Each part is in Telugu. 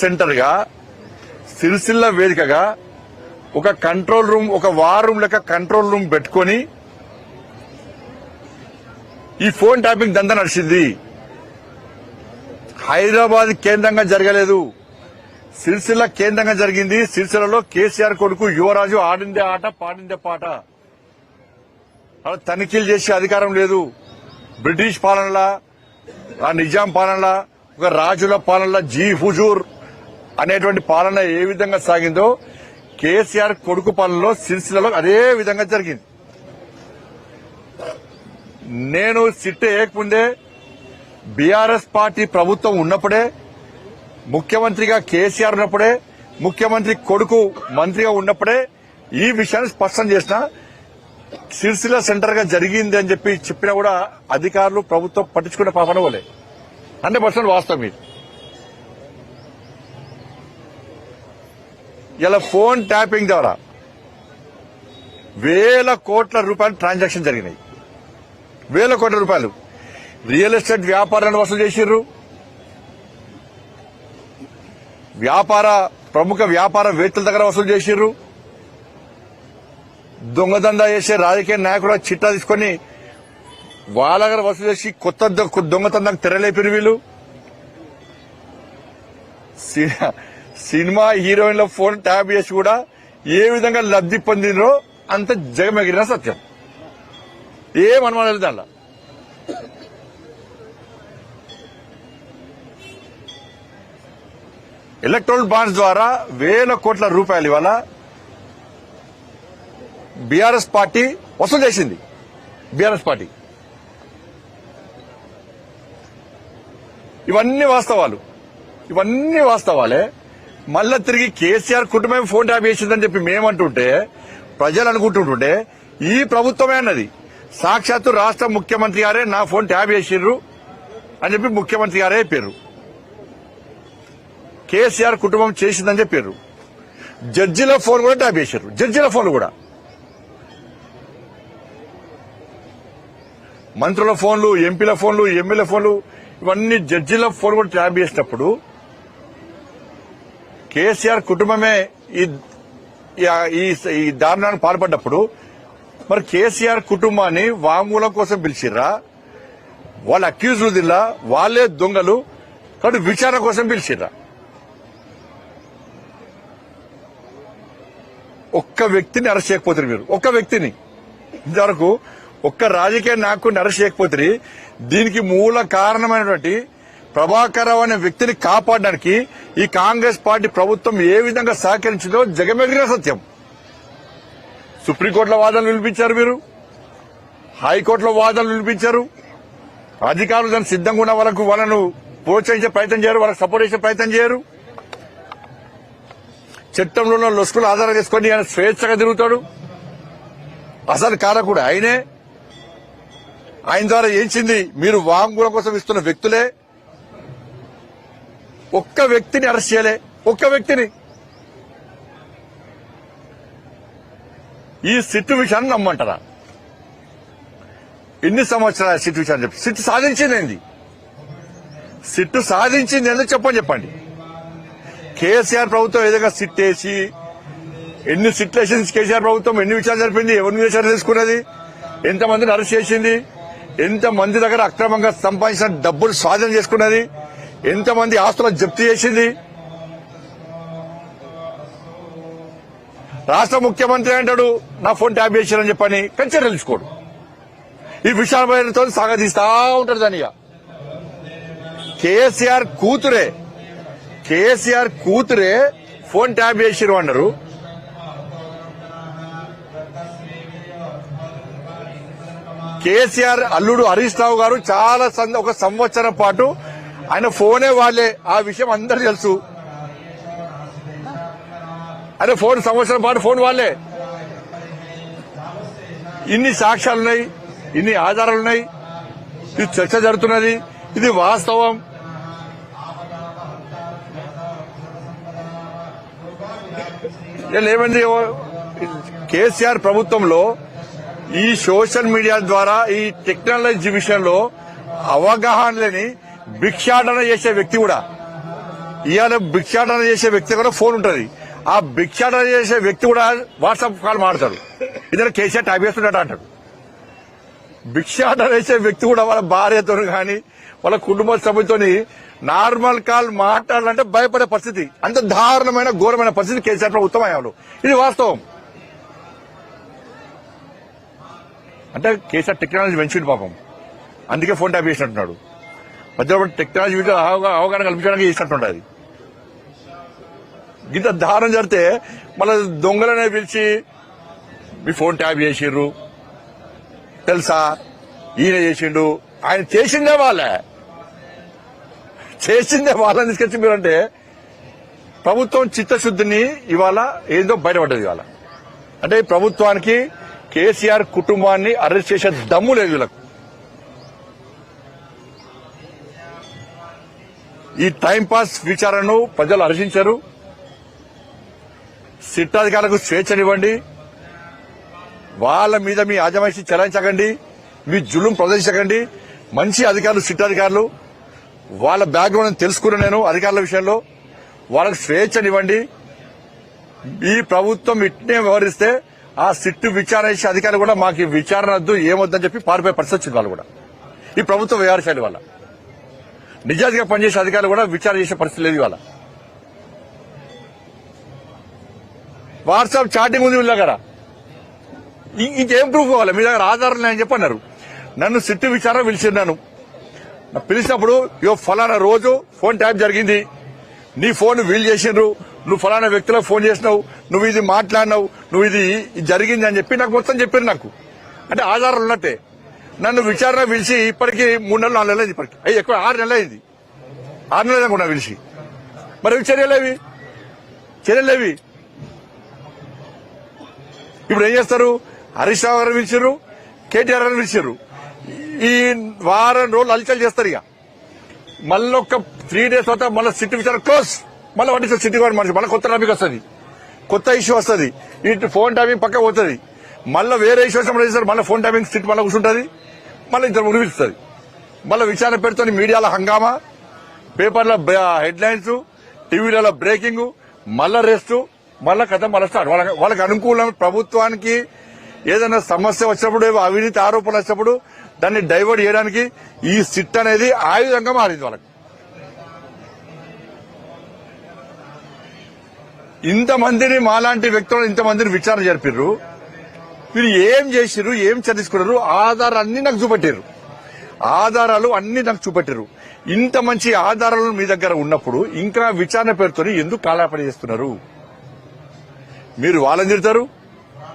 సెంటర్ గా సిరిసిల్ల వేదికగా ఒక కంట్రోల్ రూమ్, ఒక వార్ రూమ్ లెక్క కంట్రోల్ రూమ్ పెట్టుకొని ఈ ఫోన్ ట్యాపింగ్ దందా నడిచింది. హైదరాబాద్ కేంద్రంగా జరగలేదు, సిరిసిల్ల కేంద్రంగా జరిగింది. సిరిసిల్లలో కేసీఆర్ కొడుకు యువరాజు ఆడిందే ఆట పాడిందే పాట. తనిఖీలు చేసే అధికారం లేదు. బ్రిటిష్ పాలనలా, ఆ నిజాం పాలనలా, ఒక రాజుల పాలనలా, జీ హుజూర్ అనేటువంటి పాలన ఏ విధంగా సాగిందో కేసీఆర్ కొడుకు పాలనలో సిరిసిల్లలో అదే విధంగా జరిగింది. నేను సిట్ వేయకముందే బీఆర్ఎస్ పార్టీ ప్రభుత్వం ఉన్నప్పుడే, ముఖ్యమంత్రిగా కేసీఆర్ ఉన్నప్పుడే, ముఖ్యమంత్రి కొడుకు మంత్రిగా ఉన్నప్పుడే ఈ విషయాన్ని స్పష్టం చేసిన. సిరిసిల్ల సెంటర్ గా జరిగింది అని చెప్పినా కూడా అధికారులు ప్రభుత్వం పట్టించుకునే పాపన పోలే. 100% వాస్తవం ఇది. ఇలా ఫోన్ ట్యాపింగ్ ద్వారా వేల కోట్ల రూపాయలు ట్రాన్సాక్షన్ జరిగినాయి. వేల కోట్ల రూపాయలు రియల్ ఎస్టేట్ వ్యాపారాన్ని వసూలు చేసిర్రు. ప్రముఖ వ్యాపారవేత్తల దగ్గర వసూలు చేసిర్రు. దొంగదందా చేసే రాజకీయ నాయకుడు చిట్టా తీసుకుని వాళ్ళ దగ్గర వసూలు చేసి కొత్త దొంగతందాకు తెరలేపిరు వీళ్ళు. సినిమా హీరోయిన్ల ఫోన్ ట్యాప్ చేసి కూడా ఏ విధంగా లబ్ధి పొందినరో అంత జగమెగిరిన సత్యం. ఏమనుమానం లేదు దాంట్లో. ఎలక్ట్రానిక్ బాండ్స్ ద్వారా వేల కోట్ల రూపాయలు ఇవాళ బీఆర్ఎస్ పార్టీ వసూలు చేసింది. బీఆర్ఎస్ పార్టీ ఇవన్నీ వాస్తవాలే. మళ్ళా తిరిగి కేసీఆర్ కుటుంబం ఫోన్ ట్యాప్ చేసిందని చెప్పి మేమంటుంటే, ప్రజలు అనుకుంటుంటే ఈ ప్రభుత్వమే అన్నది. సాక్షాత్తు రాష్ట్ర ముఖ్యమంత్రి గారే నా ఫోన్ ట్యాప్ చేసిర్రు అని చెప్పి ముఖ్యమంత్రి గారే చెప్పారు. కేసీఆర్ కుటుంబం చేసిందని చెప్పారు. జడ్జిల ఫోన్ కూడా ట్యాప్ చేశారు. జడ్జిల ఫోన్ కూడా, మంత్రుల ఫోన్లు, ఎంపీల ఫోన్లు, ఎమ్మెల్యే ఫోన్లు, ఇవన్నీ జడ్జిల ఫోన్ కూడా ట్యాప్ చేసినప్పుడు కేసీఆర్ కుటుంబమే ఈ దారుణానికి పాల్పడ్డప్పుడు మరి కేసీఆర్ కుటుంబాన్ని వాంగ్మూలం కోసం పిలిచిర్రా? వాళ్ళ అక్యూజులు దిల్లా, వాళ్లే దొంగలు కాబట్టి విచారణ కోసం పిలిచిర్రా? ఒక్క వ్యక్తిని అరెస్ట్ చేయకపోతారు మీరు. ఒక్క వ్యక్తిని ఇంతవరకు ఒక్క రాజకీయ నాయకుడిని అరెస్ట్ చేయకపోతే దీనికి మూల కారణమైనటువంటి ప్రభాకర్ రావు అనే వ్యక్తిని కాపాడడానికి ఈ కాంగ్రెస్ పార్టీ ప్రభుత్వం ఏ విధంగా సహకరించిందో జగమెగిరిన సత్యం. సుప్రీంకోర్టులో వాదనలు వినిపించారు మీరు, హైకోర్టులో వాదనలు వినిపించారు. అధికారులు దానికి సిద్దంగా ఉన్న వాళ్ళను ప్రోత్సహించే ప్రయత్నం చేయరు, వాళ్ళకి సపోర్ట్ చేసే ప్రయత్నం చేయరు. చట్టంలో ఉన్న లొసుకులు ఆధారం చేసుకుని ఆయన స్వేచ్ఛగా తిరుగుతాడు. అసలు కారకుడు ఆయనే. ఆయన ద్వారా ఏంచింది మీరు వాంగ్మూలం కోసం ఇస్తున్న వ్యక్తులే. ఒక్క వ్యక్తిని అరెస్ట్ చేయలే. ఒక్క వ్యక్తిని. ఈ సిట్టు విషయాన్ని నమ్మంటారా? ఎన్ని సంవత్సరాల సిట్టు విషయాన్ని చెప్పి సిట్టు సాధించింది సిట్టు సాధించింది ఎందుకు చెప్పండి. కేసీఆర్ ప్రభుత్వం ఏదైనా సిట్ వేసి ఎన్ని సిట్లు వేసింది కేసీఆర్ ప్రభుత్వం, ఎన్ని విషయాలు జరిపింది, ఎవరిని విషయాలు తెలుసుకున్నది, ఎంతమందిని అరెస్ట్ చేసింది, ఎంతమంది దగ్గర అక్రమంగా సంపాదించిన డబ్బులు స్వాధీనం చేసుకున్నది, ఎంతమంది ఆస్తులను జప్తు చేసింది. రాష్ట్ర ముఖ్యమంత్రి అంటాడు నా ఫోన్ ట్యాప్ చేశారని చెప్పని కంచె తెలుసుకోడు. ఈ విషయాలతో సాగదీస్తా ఉంటాడు. దానిగా కేసీఆర్ కూతురే ఫోన్ ట్యాప్ చేసిరు అన్నారు. కేసీఆర్ అల్లుడు హరీష్ రావు గారు చాలా ఒక సంవత్సరం పాటు ఆయన ఫోనే వాళ్లే. ఆ విషయం అందరూ తెలుసు. ఆయన సంవత్సరం పాటు ఫోన్ వాళ్లే. ఇన్ని సాక్ష్యాలున్నాయి, ఇన్ని ఆధారాలున్నాయి. ఇది చర్చ జరుగుతున్నది. ఇది వాస్తవం. ఏమైంది? కేసీఆర్ ప్రభుత్వంలో ఈ సోషల్ మీడియా ద్వారా ఈ టెక్నాలజీ విషయంలో అవగాహన లేని భిక్షాటన చేసే వ్యక్తి కూడా ఇవాళ భిక్షాటన చేసే వ్యక్తి కూడా ఫోన్ ఉంటుంది. ఆ భిక్షాటన చేసే వ్యక్తి కూడా వాట్సాప్ కాల్ మాడతాడు. ఇద్దరు కేసీఆర్ టైప్ చేస్తున్నాడు అంటాడు. భిక్షాటన చేసే వ్యక్తి కూడా వాళ్ళ భార్యతో కానీ వాళ్ళ కుటుంబ సభ్యులతో నార్మల్ కాల్ మాట్లాడాలంటే భయపడే పరిస్థితి. అంత దారుణమైన ఘోరమైన పరిస్థితి కేసీఆర్ ప్రభుత్వం అయ్యాడు. ఇది వాస్తవం. అంటే కేసీఆర్ టెక్నాలజీ పెంచిండు పాపం, అందుకే ఫోన్ ట్యాప్ చేసినట్టున్నాడు. మధ్యలో టెక్నాలజీ అవగాహన కల్పించడానికి చేసినట్టుంటది. ఇంత దారుణం జరిగితే మళ్ళీ దొంగలనే పిలిచి మీ ఫోన్ ట్యాప్ చేసిర్రు తెలుసా, ఈయన చేసిండు, ఆయన చేసిందే వాళ్ళని తీసుకొచ్చి మీరంటే ప్రభుత్వం చిత్తశుద్ధిని ఇవాళ ఏదో బయటపడ్డది. ఇవాళ అంటే ఈ ప్రభుత్వానికి కేసీఆర్ కుటుంబాన్ని అరెస్ట్ చేసే దమ్ము లేదు వీళ్ళకు. ఈ టైంపాస్ విచారణను ప్రజలు హర్షించారు. సిట్ అధికారులకు స్వేచ్ఛనివ్వండి, వాళ్ళ మీద మీ ఆజమాయిషి చెలాయించకండి, మీ జులుం ప్రదర్శించకండి. మంచి అధికారులు, సిట్ అధికారులు, వాళ్ళ బ్యాక్గ్రౌండ్ తెలుసుకున్నా నేను అధికారుల విషయంలో. వాళ్ళకు స్వేచ్ఛనివ్వండి. ఈ ప్రభుత్వం ఇట్నే వ్యవహరిస్తే ఆ సిట్టు విచారణ చేసే అధికారులు కూడా మాకు ఈ విచారణ వద్దు, ఏమొద్దని చెప్పి పారిపోయే పరిస్థితి వచ్చింది. వాళ్ళు కూడా ఈ ప్రభుత్వం వ్యవహారశాలి వల్ల నిజాయితీగా పనిచేసే అధికారులు కూడా విచారణ చేసే పరిస్థితి లేదు. ఇవాళ వాట్సాప్ చాటింగ్ ఉంది వీళ్ళ దగ్గర. ఇంకేం ప్రూఫ్ కావాలి? మీ దగ్గర ఆధారం లేని చెప్పన్నారు. నన్ను సిట్టు విచారణ పిలిచిన్నాను. పిలిచినప్పుడు ఫలానా రోజు ఫోన్ ట్యాప్ జరిగింది, నీ ఫోన్ వీల్ చేసిండ్రు, నువ్వు ఫలానా వ్యక్తులకు ఫోన్ చేసినావు, నువ్వు ఇది మాట్లాడినావు, నువ్వు ఇది జరిగింది అని చెప్పి నాకు మొత్తం చెప్పారు. నాకు అంటే ఆధారాలు ఉన్నట్టే. నన్ను విచారణ పిలిచి ఇప్పటికీ 3 నెలలు 4 నెలలు అయింది. ఇప్పటికి ఎక్కువ 6 నెలలు అయింది. 6 నెలలు అనుకున్నా పిలిచి. మరి చర్యలేవి? ఇప్పుడు ఏం చేస్తారు? హరీష్ రావు గారు పిలిచారు, కేటీఆర్ గారు పిలిచారు. ఈ వారం రోజులు అలచలు చేస్తారు. ఇక మళ్ళీ ఒక 3 days తర్వాత మళ్ళీ సిట్ విచారణ క్లోజ్. మళ్ళీ వాటి సిటీ కూడా మనిషి మళ్ళీ కొత్త టాపిక్ వస్తుంది, కొత్త ఇష్యూ వస్తుంది. ఇటు ఫోన్ ట్యాపింగ్ పక్క పోతుంది. మళ్ళీ వేరే ఇష్యూ వచ్చినప్పుడు చేస్తారు. మళ్ళీ ఫోన్ ట్యాపింగ్ సిట్ మళ్ళీ కూర్చుంటుంది. మళ్ళీ ఇద్దరు ముగిస్తుంది. మళ్ళీ విచారణ పేరుతో మీడియాలో హంగామా, పేపర్ల హెడ్లైన్స్, టీవీలలో బ్రేకింగ్, మళ్ళా రెస్ట్, మళ్ళా కథ మళ్ళీ స్టార్ట్. వాళ్ళకి అనుకూలం. ప్రభుత్వానికి ఏదైనా సమస్య వచ్చినప్పుడు, అవినీతి ఆరోపణలు వచ్చినప్పుడు దాన్ని డైవర్ట్ చేయడానికి ఈ సిట్ అనేది ఆయుధంగా మారింది వాళ్ళకి. ఇంతమందిని, మాలాంటి వ్యక్తులను ఇంతమందిని విచారణ జరిపారు. వీళ్ళు ఏం చేసిర్రు, ఏం చదివించుకున్నారు, ఆధారాలు అన్ని నాకు చూపెట్టారు. ఇంత మంచి ఆధారాలు మీ దగ్గర ఉన్నప్పుడు ఇంకా విచారణ పేరుతో ఎందుకు కాలాపన చేస్తున్నారు? మీరు వాళ్ళని తిడతారు,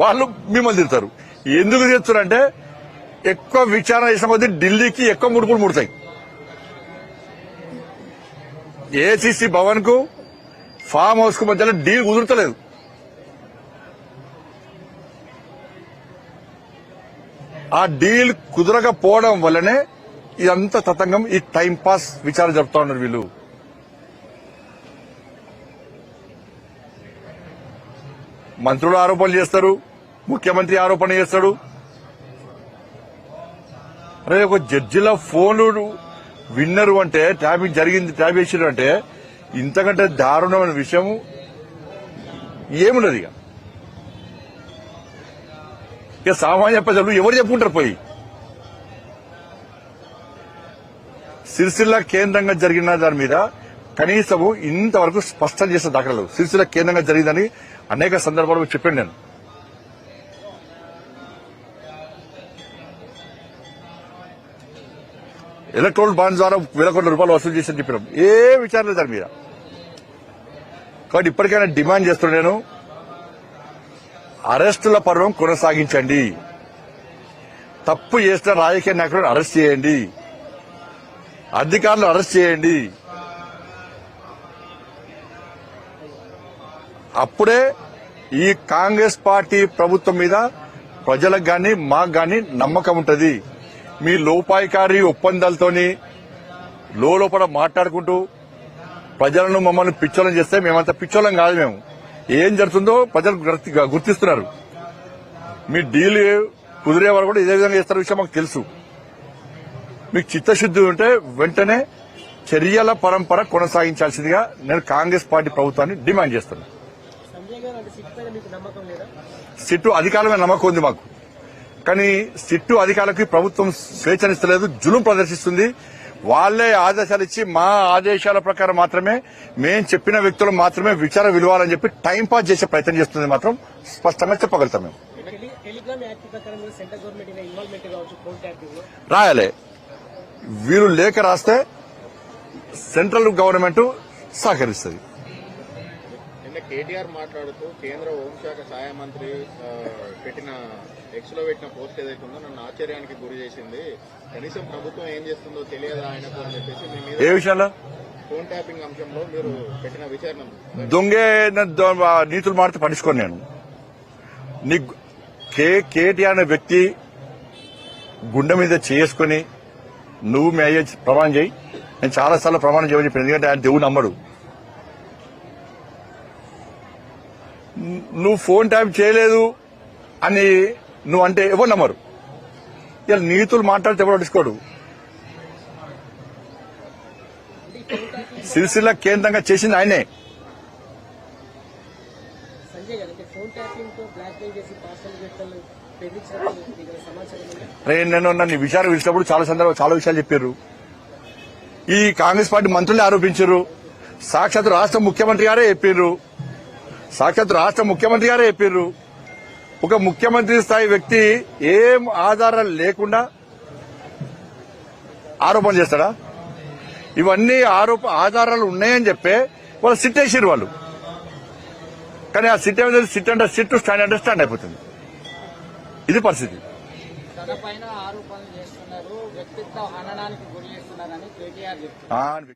వాళ్ళు మిమ్మల్ని తిడతారు. ఎందుకు తిడుతారంటే ఎక్కువ విచారణ చేసిన కొద్దీ ఢిల్లీకి ఎక్కువ ముడుపులు ముడతాయి. ఏసీసీ భవన్ కు, ఫామ్ హౌస్ కు మధ్యలో డీల్ కుదురుతలేదు. ఆ డీల్ కుదరకపోవడం వల్లనే ఇదంతా తతంగం. ఈ టైం పాస్ విచారణ జరుపుతా ఉన్నారు వీళ్ళు. మంత్రులు ఆరోపణలు చేస్తారు, ముఖ్యమంత్రి ఆరోపణ చేస్తాడు. అరే ఒక జడ్జిల ఫోన్లు విన్నరు అంటే ట్యాపింగ్ జరిగింది, ట్యాప్ చేసిరు అంటే ఇంతకంటే దారుణమైన విషయం ఏమున్నది? ఇక సామాన్య ప్రజలు ఎవరు చెప్పుకుంటారు? పోయి సిరిసిల్ల కేంద్రంగా జరిగిన దాని మీద కనీసము ఇంతవరకు స్పష్టం చేసిన దాఖలాలు. సిరిసిల్ల కేంద్రంగా జరిగిందని అనేక సందర్భాల్లో చెప్పాను నేను. ఎలక్ట్రానిక్ బాండ్ ద్వారా ₹1,000 కోట్ల వసూలు చేసి చెప్పినాం. ఏ విచారణ దాని మీద. కాబట్టి ఇప్పటికైనా డిమాండ్ చేస్తున్నాను నేను, అరెస్టుల పర్వం కొనసాగించండి. తప్పు చేసిన రాజకీయ నాయకులను అరెస్ట్ చేయండి, అధికారులు అరెస్ట్ చేయండి. అప్పుడే ఈ కాంగ్రెస్ పార్టీ ప్రభుత్వం మీద ప్రజలకు గాని మాకు గాని నమ్మకం ఉంటది. మీ లోపాయికారి ఒప్పందాలతోని లోపల మాట్లాడుకుంటూ ప్రజలను మమ్మల్ని పిచ్చోళం చేస్తే మేమంతా పిచ్చోళం కాదు. మేము ఏం జరుగుతుందో ప్రజలు గుర్తిస్తున్నారు. మీ డీల్ కుదిరే వారు కూడా ఇదే విధంగా చేస్తున్న విషయం మాకు తెలుసు. మీకు చిత్తశుద్ధి ఉంటే వెంటనే చర్యల పరంపర కొనసాగించాల్సిందిగా నేను కాంగ్రెస్ పార్టీ ప్రభుత్వాన్ని డిమాండ్ చేస్తున్నాను. సంజయ్ గారు అంటే సిట్ పైన మీకు నమ్మకం లేదా? సిట్టు అధికారమే నమ్మకం ఉంది మాకు, కానీ సిట్టు అధికారులకి ప్రభుత్వం స్వేచ్ఛనిస్తలేదు, జులుం ప్రదర్శిస్తుంది. వాళ్లే ఆదేశాలు ఇచ్చి మా ఆదేశాల ప్రకారం మాత్రమే మేం చెప్పిన వ్యక్తులు మాత్రమే విచారణ విలువాలని చెప్పి టైం పాస్ చేసే ప్రయత్నం చేస్తుంది మాత్రం స్పష్టంగా చెప్పగలుగుతాం. మేము టెలిగ్రామ్ యాక్ట్ ప్రకారం సెంట్రల్ గవర్నమెంట్ ఇన్వాల్వ్మెంట్ కావచ్చు ఫోన్ ట్యాపింగ్ లో రాయాలి. వీరు లేఖ రాస్తే సెంట్రల్ గవర్నమెంట్ సహకరిస్తుంది. నిన్న కేటీఆర్ మాట్లాడుతూ కేంద్ర హోంశాఖ సహాయ మంత్రి పెట్టిన ఎక్స్ లో పెట్టిన పోస్ట్ ఏదైతే ఉందో నన్ను ఆశ్చర్యానికి గురి చేసింది. కనీసం ప్రభుత్వం ఏం చేస్తుందో తెలియదా ఆయనకు అని చెప్పేసి మీ మీద ఏ విషయంలో ఫోన్ ట్యాపింగ్ అంశంలో మీరు పెట్టిన విచారణ దొంగే నీతులు మాడితే పట్టించుకోను నేను. నీ కేటీఆర్ అనే వ్యక్తి గుండె మీద చేసుకుని నువ్వు మీ అయ్యే ప్రమాణం చేయి, నేను చాలాసార్లు ప్రమాణం చేయమని చెప్పాను. ఎందుకంటే ఆయన దేవుడు నమ్మడు. నువ్వు ఫోన్ ట్యాప్ చేయలేదు అని నువ్వు అంటే ఎవరు నమ్మరు. ఇలా నీతులు మాట్లాడితే ఎవరు పట్టించుకోడు. సిరిసిల్ల కేంద్రంగా చేసింది ఆయనే. సంజయ్ గారు అంటే ఫోన్ ట్యాపింగ్ తో బ్లాక్ మెయిల్ చేసి పార్సల్ వ్యక్తులు బెదిరించినట్టు సమాచారం ఉందా? నేను నన్ను విచారణ పిలిచినప్పుడు చాలా విషయాలు చెప్పారు. ఈ కాంగ్రెస్ పార్టీ మంత్రులే ఆరోపించారు. సాక్షాత్ రాష్ట్ర ముఖ్యమంత్రి గారే చెప్పారు. ఒక ముఖ్యమంత్రి స్థాయి వ్యక్తి ఏం ఆధారాలు లేకుండా ఆరోపణ చేస్తాడా? ఇవన్నీ ఆధారాలు ఉన్నాయని చెప్పే వాళ్ళు సిట్ వేసారు వాళ్ళు. కానీ ఆ సిట్ ఏమైంది, సిట్ అంటే సిట్, స్టాండ్ అంటే స్టాండ్ అయిపోతుంది. ఇది పరిస్థితి. తనపైన ఆరోపణలు చేస్తున్నారు, వ్యక్తిత్వ హననానికి గురి చేస్తున్నారని కేటీఆర్ చెప్తున్నారు.